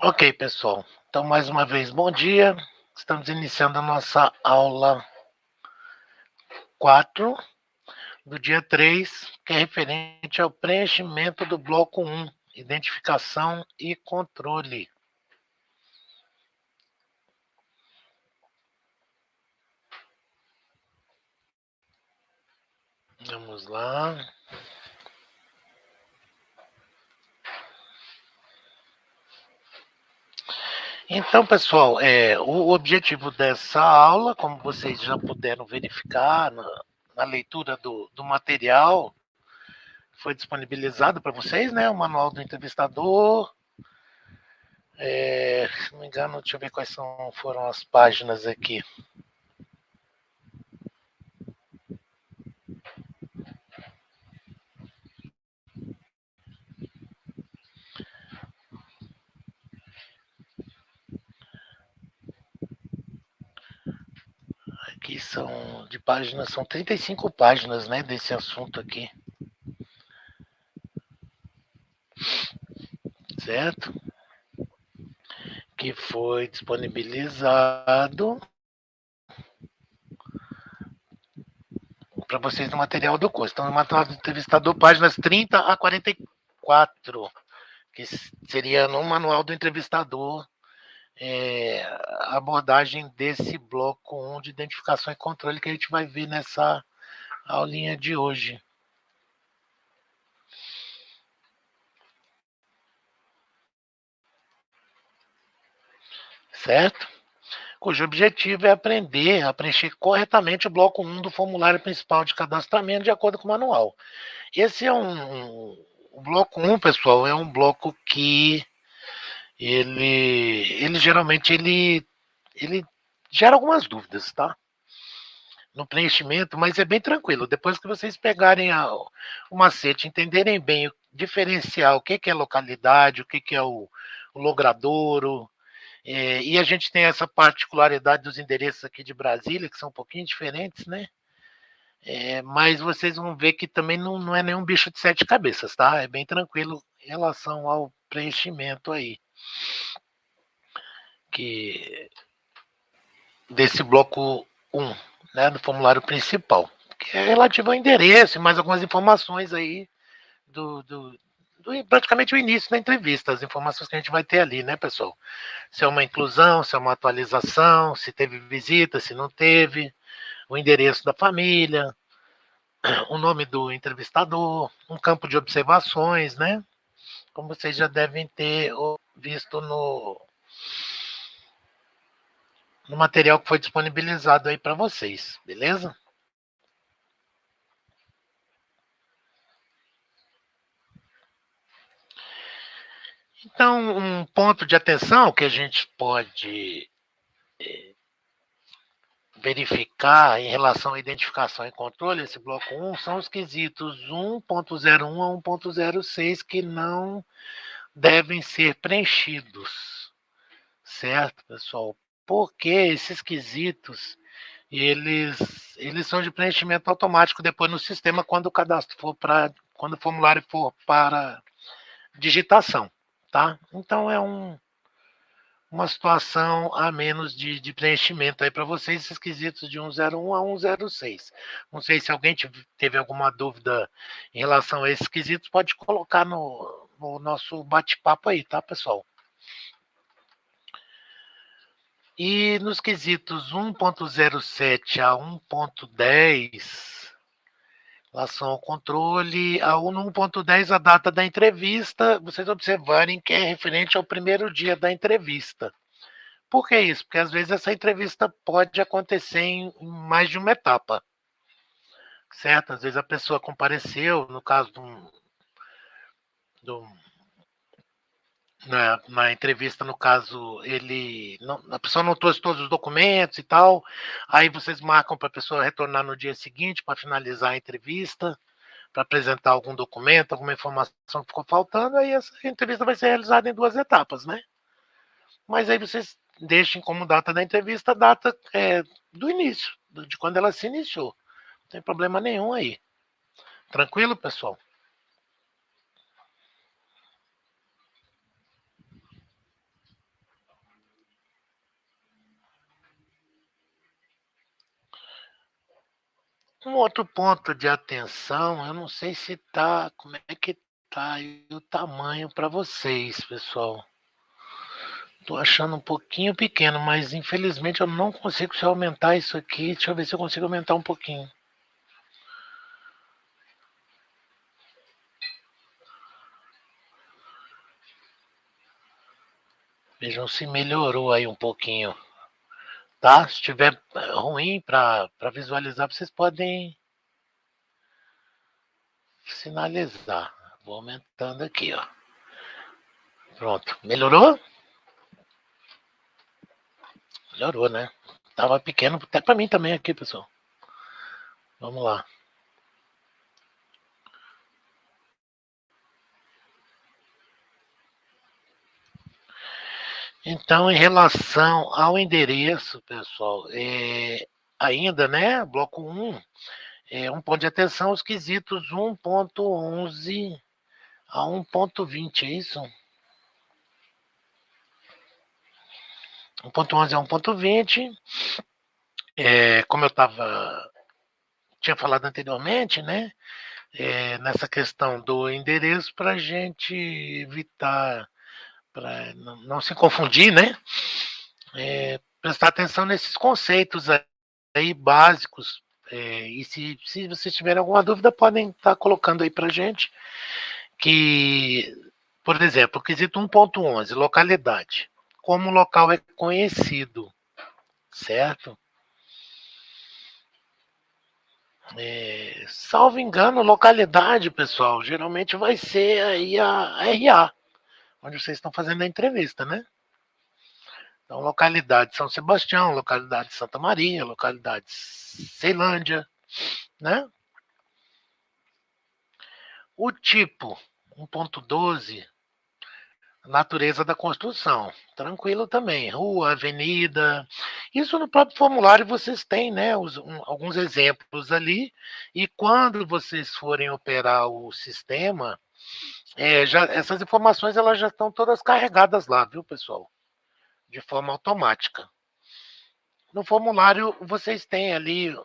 Ok, pessoal. Então, mais uma vez, bom dia. Estamos iniciando a nossa aula 4 do dia 3, que é referente ao preenchimento do bloco 1, identificação e controle. Vamos lá. Então, pessoal, o objetivo dessa aula, como vocês já puderam verificar na leitura do material, foi disponibilizado para vocês, né? O manual do entrevistador. Se não me engano, deixa eu ver quais foram as páginas aqui. Aqui são 35 páginas, né, desse assunto aqui, certo? Que foi disponibilizado para vocês no material do curso. Então, no material do entrevistador, páginas 30 a 44, que seria no manual do entrevistador, a abordagem desse bloco 1 de identificação e controle que a gente vai ver nessa aulinha de hoje. Certo? Cujo objetivo é aprender a preencher corretamente o bloco 1 do formulário principal de cadastramento de acordo com o manual. Esse é o bloco 1, pessoal, é um bloco que ele geralmente ele gera algumas dúvidas, tá? No preenchimento, mas é bem tranquilo. Depois que vocês pegarem o macete, entenderem bem, diferenciar o que é localidade, o que é o logradouro, e a gente tem essa particularidade dos endereços aqui de Brasília, que são um pouquinho diferentes, né? Mas vocês vão ver que também não é nenhum bicho de sete cabeças, tá? É bem tranquilo em relação ao preenchimento aí. Que, desse bloco 1, né? Do formulário principal. Que é relativo ao endereço e mais algumas informações aí do praticamente o início da entrevista, as informações que a gente vai ter ali, né, pessoal? Se é uma inclusão, se é uma atualização, se teve visita, se não teve, o endereço da família, o nome do entrevistador, um campo de observações, né? Como vocês já devem ter visto no material que foi disponibilizado aí para vocês, beleza? Então, um ponto de atenção que a gente pode verificar em relação à identificação e controle, esse bloco 1, são os quesitos 1.01 a 1.06 que não devem ser preenchidos, certo, pessoal? Porque esses quesitos, eles são de preenchimento automático depois no sistema quando o cadastro for quando o formulário for para digitação, tá? Então é uma situação a menos de preenchimento aí para vocês, esses quesitos de 101 a 106. Não sei se alguém teve alguma dúvida em relação a esses quesitos, pode colocar no nosso bate-papo aí, tá, pessoal? E nos quesitos 1.07 a 1.10, relação ao controle, no 1.10, a data da entrevista, vocês observarem que é referente ao primeiro dia da entrevista. Por que isso? Porque às vezes essa entrevista pode acontecer em mais de uma etapa, certo? Às vezes a pessoa compareceu, no caso de um na entrevista, no caso, a pessoa não trouxe todos os documentos e tal, aí vocês marcam para a pessoa retornar no dia seguinte para finalizar a entrevista, para apresentar algum documento, alguma informação que ficou faltando, aí essa entrevista vai ser realizada em duas etapas, né? Mas aí vocês deixem como data da entrevista a data do início, de quando ela se iniciou. Não tem problema nenhum aí. Tranquilo, pessoal? Um outro ponto de atenção, eu não sei se tá, como é que tá aí o tamanho para vocês, pessoal. Tô achando um pouquinho pequeno, mas infelizmente eu não consigo se eu aumentar isso aqui. Deixa eu ver se eu consigo aumentar um pouquinho. Vejam se melhorou aí um pouquinho, tá? Se estiver ruim para visualizar, vocês podem sinalizar. Vou aumentando aqui, ó. Pronto. Melhorou? Melhorou, né? Tava pequeno até para mim também aqui, pessoal. Vamos lá. Então, em relação ao endereço, pessoal, ainda, né? Bloco 1, um ponto de atenção, os quesitos 1.11 a 1.20, é isso? 1.11 a 1.20, como eu tinha falado anteriormente, né? Nessa questão do endereço, para a gente evitar, para não se confundir, né? Prestar atenção nesses conceitos aí básicos. E se vocês tiverem alguma dúvida, podem estar colocando aí para gente. Que, por exemplo, o quesito 1.11, localidade. Como o local é conhecido, certo? Salvo engano, localidade, pessoal, geralmente vai ser aí a RA, onde vocês estão fazendo a entrevista, né? Então, localidade São Sebastião, localidade Santa Maria, localidade Ceilândia, né? O tipo 1.12, natureza da construção. Tranquilo também. Rua, avenida. Isso no próprio formulário vocês têm, né? Alguns exemplos ali. E quando vocês forem operar o sistema, essas informações elas já estão todas carregadas lá, viu, pessoal? De forma automática. No formulário vocês têm ali,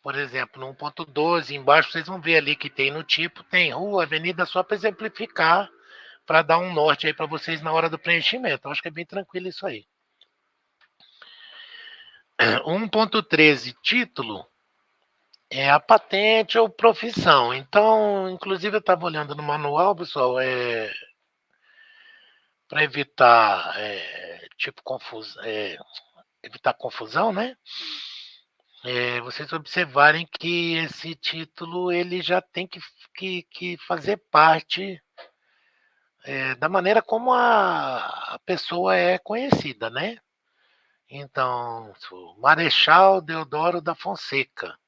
por exemplo, no 1.12, embaixo vocês vão ver ali que tem no tipo, tem rua, avenida, só para exemplificar, para dar um norte aí para vocês na hora do preenchimento. Eu acho que é bem tranquilo isso aí. 1.13, título, é a patente ou profissão. Então, inclusive eu estava olhando no manual, pessoal, para evitar evitar confusão, né? Vocês observarem que esse título ele já tem que fazer parte da maneira como a pessoa é conhecida, né? Então, Marechal Deodoro da Fonseca.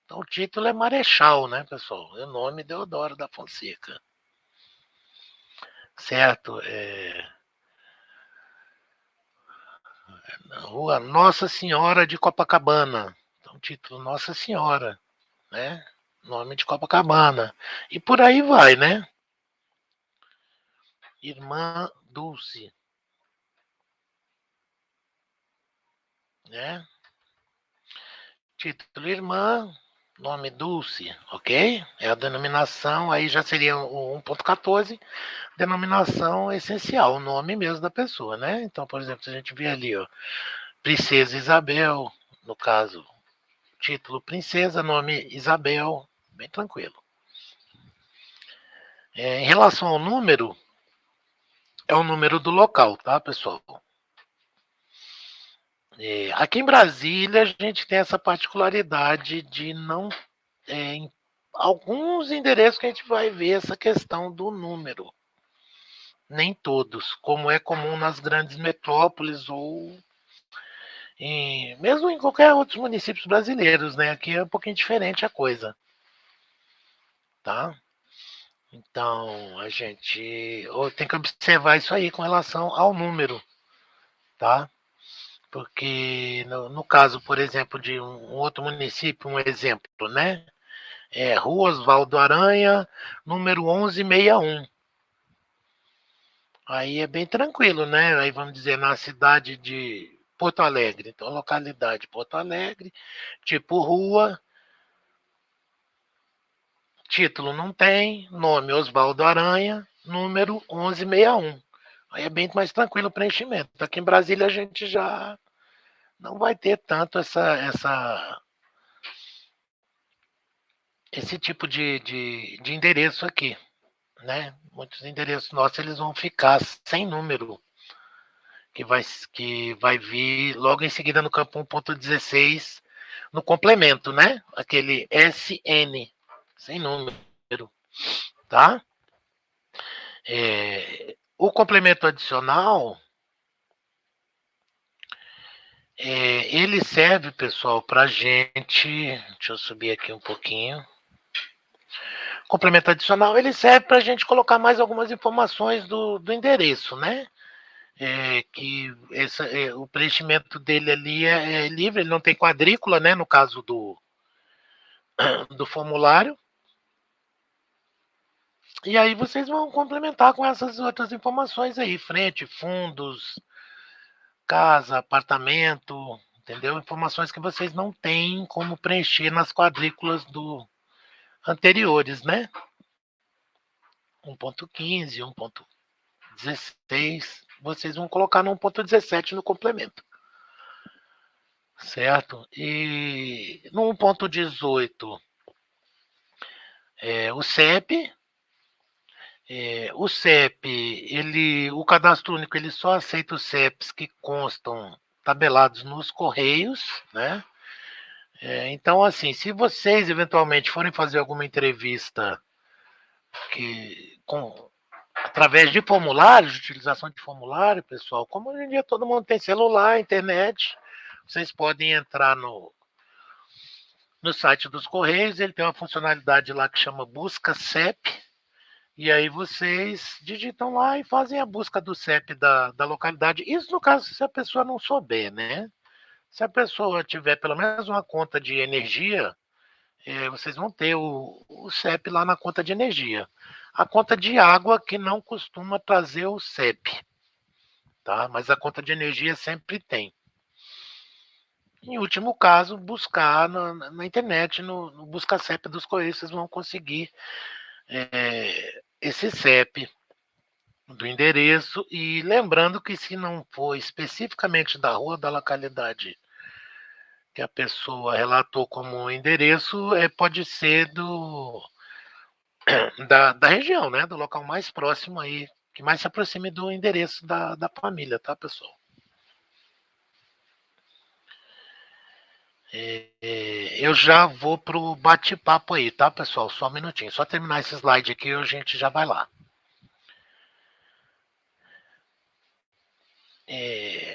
Então, o título é Marechal, né, pessoal? É o nome Deodoro da Fonseca. Certo? Rua Nossa Senhora de Copacabana. Então, título Nossa Senhora, né? Nome de Copacabana. E por aí vai, né? Irmã Dulce, né? Título Irmã, nome Dulce, ok? É a denominação, aí já seria o 1.14, denominação essencial, o nome mesmo da pessoa, né? Então, por exemplo, se a gente vê ali, ó, Princesa Isabel, no caso, título Princesa, nome Isabel, bem tranquilo. Em relação ao número, é o número do local, tá, pessoal? Aqui em Brasília, a gente tem essa particularidade de não. Em alguns endereços que a gente vai ver essa questão do número. Nem todos, como é comum nas grandes metrópoles ou mesmo em qualquer outros municípios brasileiros, né? Aqui é um pouquinho diferente a coisa, tá? Então, a gente tem que observar isso aí com relação ao número, tá? Porque no caso, por exemplo, de um outro município, um exemplo, né? Rua Oswaldo Aranha, número 1161. Aí é bem tranquilo, né? Aí vamos dizer, na cidade de Porto Alegre. Então, localidade Porto Alegre, tipo rua, Título não tem, nome Osvaldo Aranha, número 1161. Aí é bem mais tranquilo o preenchimento. Aqui em Brasília a gente já não vai ter tanto esse tipo de endereço aqui, né? Muitos endereços nossos eles vão ficar sem número, que vai vir logo em seguida no campo 1.16, no complemento, né? Aquele SN, sem número, tá? O complemento adicional, ele serve, pessoal, para gente. Deixa eu subir aqui um pouquinho. Complemento adicional, ele serve para a gente colocar mais algumas informações do endereço, né? O preenchimento dele ali é livre, ele não tem quadrícula, né? No caso do formulário. E aí vocês vão complementar com essas outras informações aí, frente, fundos, casa, apartamento, entendeu? Informações que vocês não têm como preencher nas quadrículas anteriores, né? 1.15, 1.16, vocês vão colocar no 1.17 no complemento. Certo? E no 1.18, o CEP, o cadastro único, ele só aceita os CEPs que constam tabelados nos correios, né? Então, assim, se vocês eventualmente forem fazer alguma entrevista através de formulários, de utilização de formulário, pessoal, como hoje em dia todo mundo tem celular, internet, vocês podem entrar no site dos Correios, ele tem uma funcionalidade lá que chama Busca CEP, e aí vocês digitam lá e fazem a busca do CEP da localidade. Isso no caso se a pessoa não souber, né? Se a pessoa tiver pelo menos uma conta de energia, vocês vão ter o CEP lá na conta de energia. A conta de água que não costuma trazer o CEP, tá? Mas a conta de energia sempre tem. Em último caso, buscar na internet, no Busca CEP dos Correios, vocês vão conseguir esse CEP do endereço. E lembrando que se não for especificamente da rua, da localidade que a pessoa relatou como endereço, pode ser da região, né? Do local mais próximo aí, que mais se aproxime do endereço da família, tá, pessoal? Eu já vou pro bate-papo aí, tá, pessoal? Só um minutinho. Só terminar esse slide aqui e a gente já vai lá.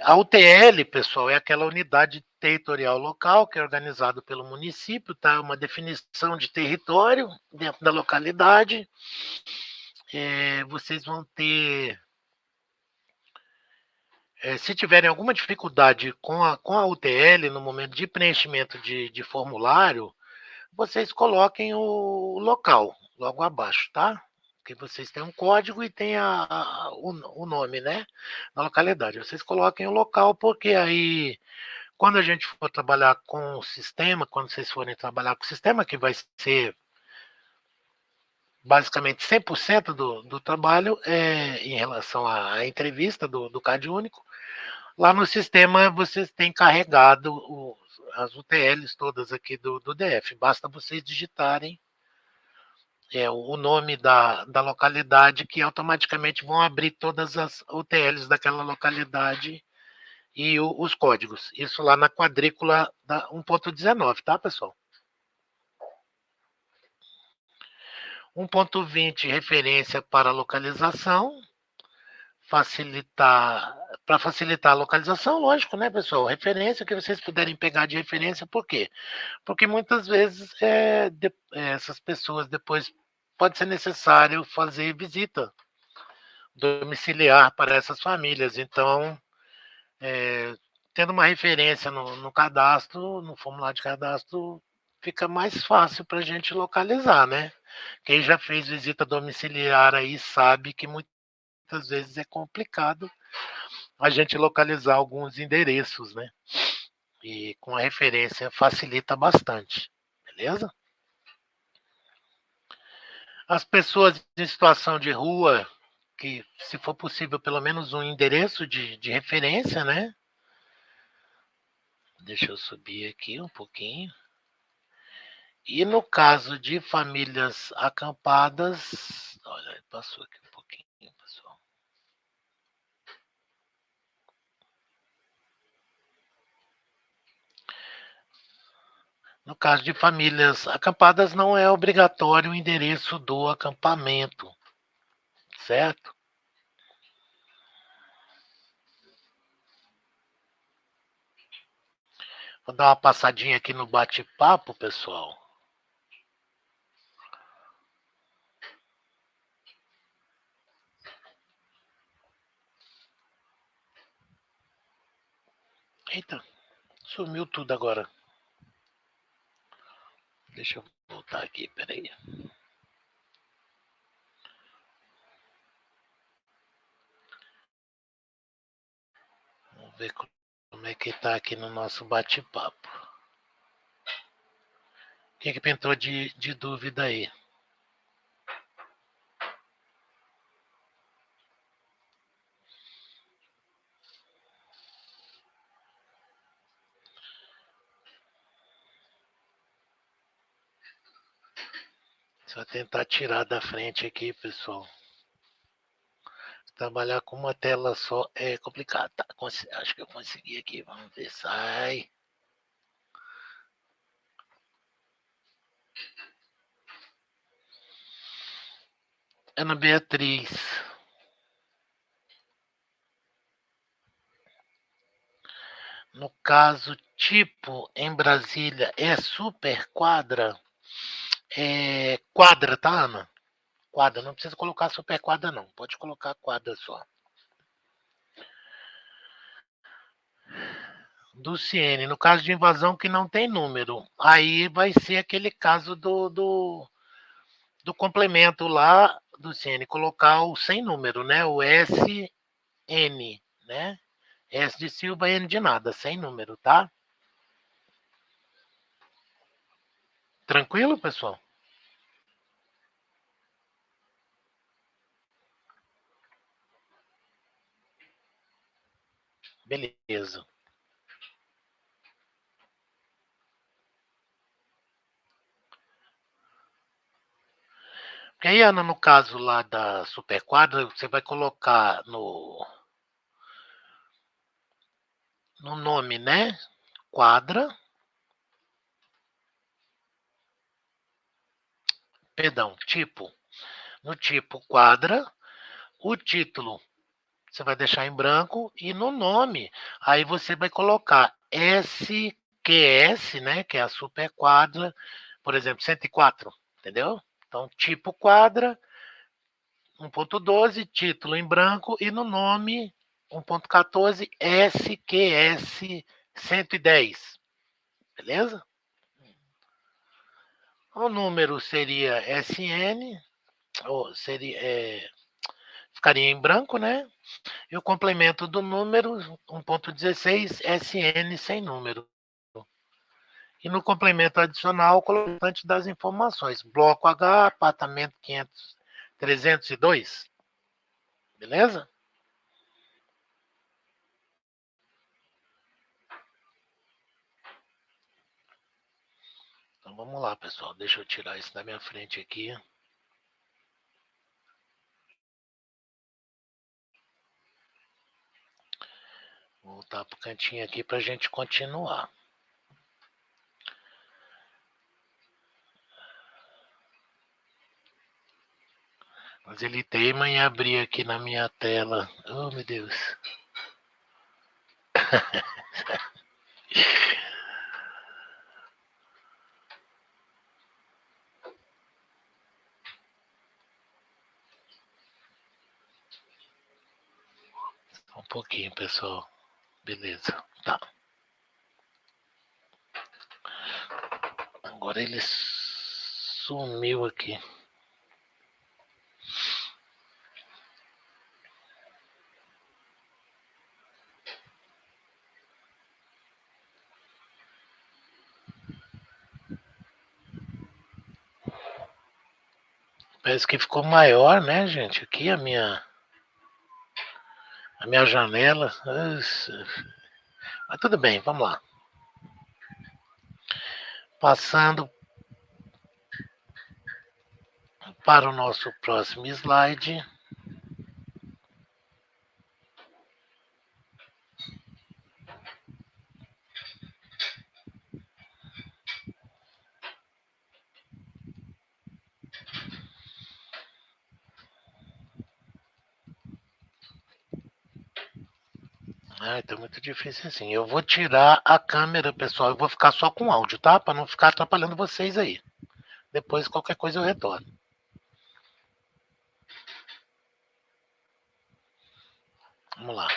A UTL, pessoal, é aquela unidade territorial local que é organizado pelo município, tá? Uma definição de território dentro da localidade. Vocês vão ter, se tiverem alguma dificuldade com a UTL no momento de preenchimento de formulário, vocês coloquem o local logo abaixo, tá? Que vocês têm um código e tem o nome, né? Na localidade. Vocês coloquem o local, porque aí, quando a gente for trabalhar com o sistema, quando vocês forem trabalhar com o sistema, que vai ser basicamente 100% do trabalho em relação à entrevista do CAD único, lá no sistema vocês têm carregado as UTLs todas aqui do DF. Basta vocês digitarem o nome da localidade, que automaticamente vão abrir todas as UTLs daquela localidade e os códigos. Isso lá na quadrícula da 1.19, tá, pessoal? 1.20, referência para localização. Para facilitar a localização, lógico, né, pessoal? Referência que vocês puderem pegar de referência, por quê? Porque muitas vezes essas pessoas depois pode ser necessário fazer visita domiciliar para essas famílias. Então, tendo uma referência no cadastro, no formulário de cadastro, fica mais fácil para a gente localizar, né? Quem já fez visita domiciliar aí sabe que muitas vezes é complicado a gente localizar alguns endereços, né? E com a referência facilita bastante, beleza? As pessoas em situação de rua, que se for possível, pelo menos um endereço de referência, né? Deixa eu subir aqui um pouquinho. E no caso de famílias acampadas, olha, passou aqui um pouquinho, pessoal. No caso de famílias acampadas, não é obrigatório o endereço do acampamento, certo? Vou dar uma passadinha aqui no bate-papo, pessoal. Eita, sumiu tudo agora. Deixa eu voltar aqui, peraí. Vamos ver como é que tá aqui no nosso bate-papo. O que pintou de dúvida aí? Só tentar tirar da frente aqui, pessoal. Trabalhar com uma tela só é complicado. Tá, acho que eu consegui aqui. Vamos ver. Sai. Ana Beatriz. No caso, tipo, em Brasília, é super quadra? É quadra, tá, Ana? Quadra. Não precisa colocar super quadra, não. Pode colocar quadra só. Do CN, no caso de invasão que não tem número, aí vai ser aquele caso do complemento lá do CN, colocar o sem número, né? O SN, né? S de Silva, N de nada, sem número, tá? Tranquilo, pessoal? Beleza. Porque aí, Ana, no caso lá da Superquadra, você vai colocar no nome, né? Quadra, perdão, tipo. No tipo quadra, o título você vai deixar em branco e no nome, aí você vai colocar SQS, né, que é a super quadra, por exemplo, 104, entendeu? Então, tipo quadra, 1.12, título em branco e no nome 1.14 SQS 110, beleza? O número seria SN, ou seria, ficaria em branco, né? E o complemento do número 1.16 SN sem número. E no complemento adicional, o colocante das informações. Bloco H, apartamento 500, 302. Beleza? Então vamos lá, pessoal. Deixa eu tirar isso da minha frente aqui. Vou voltar pro cantinho aqui para a gente continuar. Mas ele teima em abrir aqui na minha tela. Oh, meu Deus. Um pouquinho, pessoal. Beleza. Tá. Agora ele sumiu aqui. Parece que ficou maior, né, gente? Aqui a minha janela. Nossa. Mas tudo bem, vamos lá. Passando para o nosso próximo slide. Ai, tá muito difícil assim. Eu vou tirar a câmera, pessoal. Eu vou ficar só com áudio, tá? Para não ficar atrapalhando vocês aí. Depois, qualquer coisa, eu retorno. Vamos lá.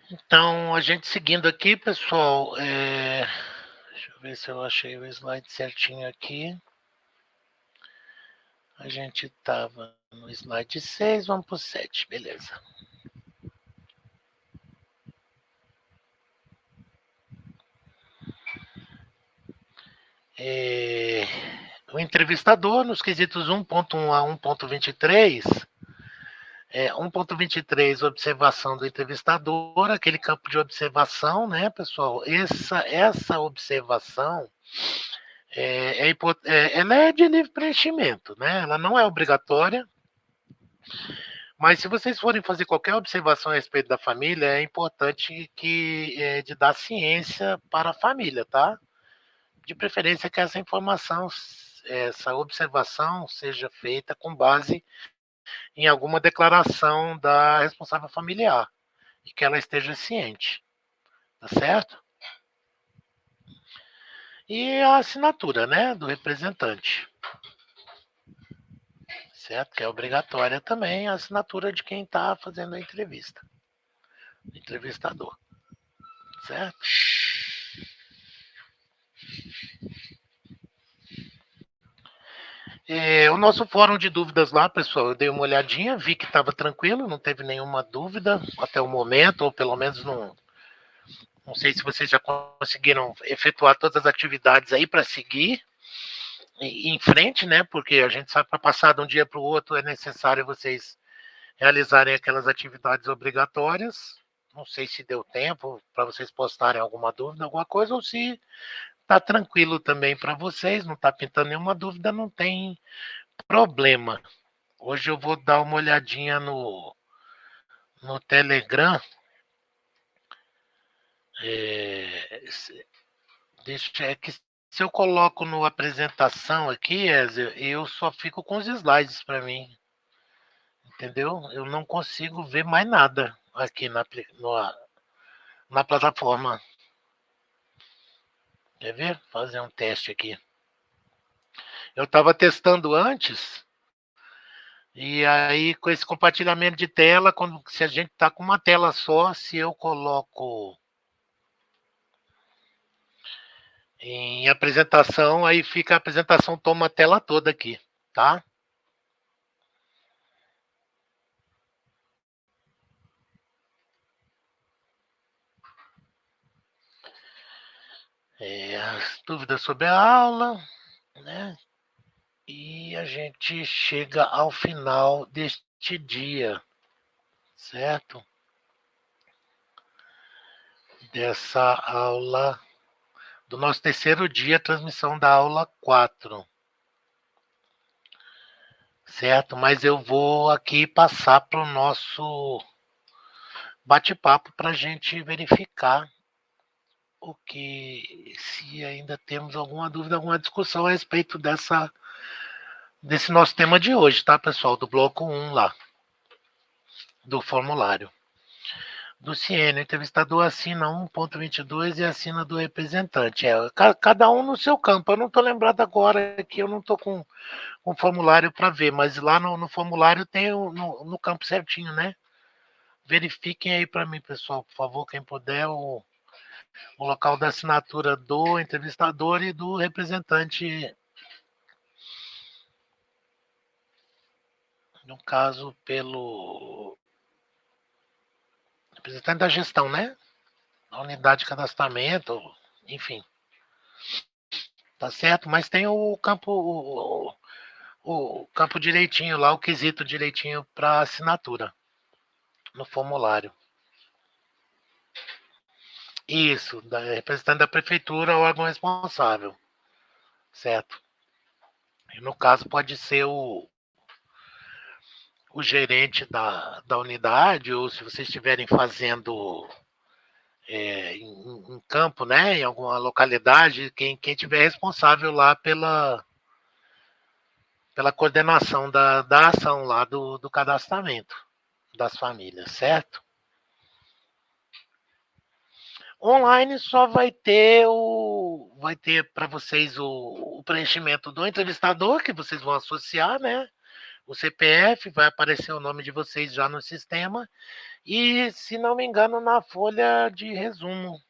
Então, a gente seguindo aqui, pessoal. Deixa eu ver se eu achei o slide certinho aqui. A gente estava no slide 6, vamos para o 7, beleza. O entrevistador, nos quesitos 1.1 a 1.23, 1.23, observação do entrevistador, aquele campo de observação, né, pessoal? Essa observação ela é de livre preenchimento, né? Ela não é obrigatória, mas se vocês forem fazer qualquer observação a respeito da família, é importante de dar ciência para a família, tá? De preferência que essa informação, essa observação seja feita com base em alguma declaração da responsável familiar e que ela esteja ciente, tá certo? E a assinatura, né, do representante, certo? Que é obrigatória também a assinatura de quem está fazendo a entrevista, o entrevistador, certo? O nosso fórum de dúvidas lá, pessoal, eu dei uma olhadinha, vi que estava tranquilo, não teve nenhuma dúvida até o momento, ou pelo menos não sei se vocês já conseguiram efetuar todas as atividades aí para seguir em frente, né? Porque a gente sabe para passar de um dia para o outro é necessário vocês realizarem aquelas atividades obrigatórias. Não sei se deu tempo para vocês postarem alguma dúvida, alguma coisa, ou se está tranquilo também para vocês, não está pintando nenhuma dúvida, não tem problema. Hoje eu vou dar uma olhadinha no Telegram. É, é que se eu coloco no apresentação aqui, Ezer, eu só fico com os slides para mim, entendeu? Eu não consigo ver mais nada aqui na plataforma. Quer ver? Fazer um teste aqui. Eu estava testando antes, e aí com esse compartilhamento de tela, se a gente está com uma tela só, se eu coloco em apresentação, aí fica a apresentação, toma a tela toda aqui, tá? As dúvidas sobre a aula, né? E a gente chega ao final deste dia, certo? Dessa aula, do nosso terceiro dia, transmissão da aula 4, certo? Mas eu vou aqui passar para o nosso bate-papo para a gente verificar se ainda temos alguma dúvida, alguma discussão a respeito desse nosso tema de hoje, tá, pessoal? Do bloco 1 lá, do formulário. Do Ciene, o entrevistador assina 1.22 e assina do representante. Cada um no seu campo. Eu não estou lembrado agora que eu não estou com um formulário para ver, mas lá no formulário tem no campo certinho, né? Verifiquem aí para mim, pessoal, por favor, quem puder, o local da assinatura do entrevistador e do representante, no caso, pelo representante da gestão, né? A unidade de cadastramento, enfim. Tá certo? Mas tem o campo, o campo direitinho lá, o quesito direitinho para assinatura no formulário. Isso, da representante da prefeitura, o órgão responsável, certo? E no caso pode ser o gerente da unidade, ou se vocês estiverem fazendo em campo, né, em alguma localidade, quem tiver responsável lá pela coordenação da ação lá do cadastramento das famílias, certo? Online só vai ter para vocês o preenchimento do entrevistador, que vocês vão associar, né? O CPF, vai aparecer o nome de vocês já no sistema. E, se não me engano, na folha de resumo,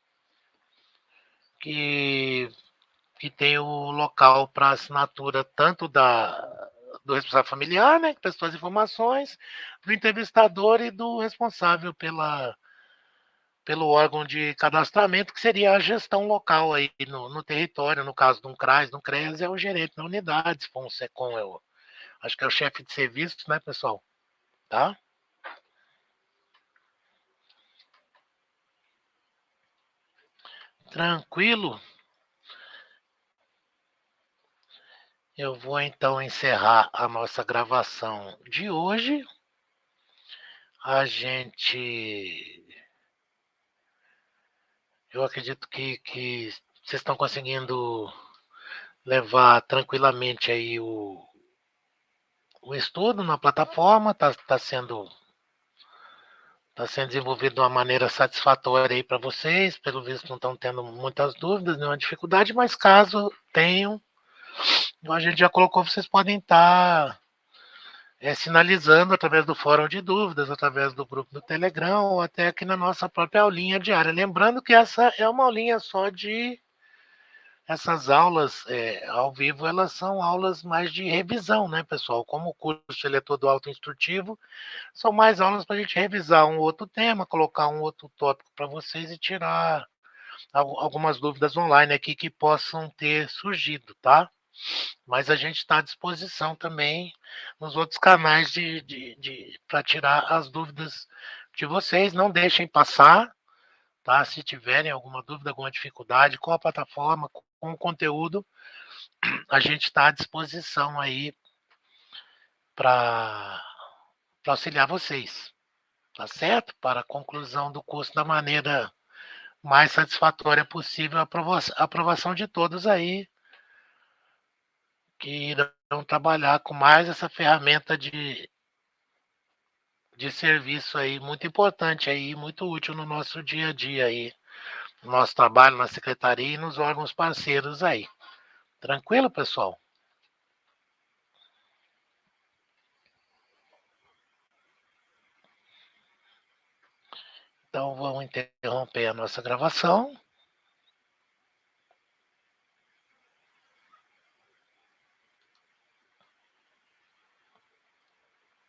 que, que tem o local para assinatura tanto do responsável familiar, né? Que prestou as informações, do entrevistador e do responsável pelo órgão de cadastramento, que seria a gestão local aí no território, no caso de um CRAS, no CRES, é o gerente da unidade, se for um SECOM, acho que é o chefe de serviço, né, pessoal? Tá? Tranquilo? Eu vou então encerrar a nossa gravação de hoje. A gente. Eu acredito que vocês estão conseguindo levar tranquilamente aí o estudo na plataforma, tá sendo desenvolvido de uma maneira satisfatória aí para vocês. Pelo visto, não estão tendo muitas dúvidas, nenhuma dificuldade, mas caso tenham, a gente já colocou, vocês podem estar sinalizando através do fórum de dúvidas, através do grupo do Telegram, ou até aqui na nossa própria aulinha diária. Lembrando que essa é uma aulinha só de. Essas aulas ao vivo, elas são aulas mais de revisão, né, pessoal? Como o curso ele é todo autoinstrutivo, são mais aulas para a gente revisar um outro tema, colocar um outro tópico para vocês e tirar algumas dúvidas online aqui que possam ter surgido, tá? Mas a gente está à disposição também nos outros canais para tirar as dúvidas de vocês. Não deixem passar, tá? Se tiverem alguma dúvida, alguma dificuldade com a plataforma, com o conteúdo, a gente está à disposição aí para auxiliar vocês, tá certo? Para a conclusão do curso da maneira mais satisfatória possível, a aprovação de todos aí que irão trabalhar com mais essa ferramenta de serviço aí muito importante aí, muito útil no nosso dia a dia aí, no nosso trabalho na secretaria e nos órgãos parceiros aí. Tranquilo, pessoal? Então vamos interromper a nossa gravação.